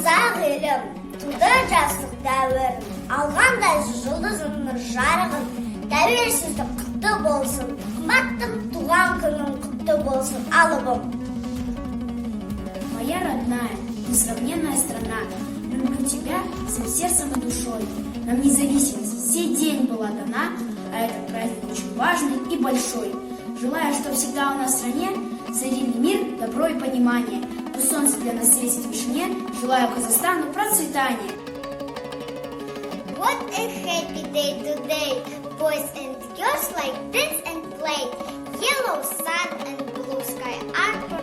ұзақ елім, туды жастық дәуірім, алғандай жұлдызының жарығын, тәуелсіздік құтты болсын, қымбаттым туған күнің құтты болсын, алыбым. Моя родная, несравненная страна, люблю тебя всем сердцем и душой. Нам независимость сей день была дана, а этот праздник очень важный и большой. Желаю, чтобы всегда у нас в стране царили мир, добро и понимание. Пусть солнце для нас светит в вышине. Желаю Казахстану процветания. What a happy day today! Boys and girls like dance and play. Yellow sun and blue sky are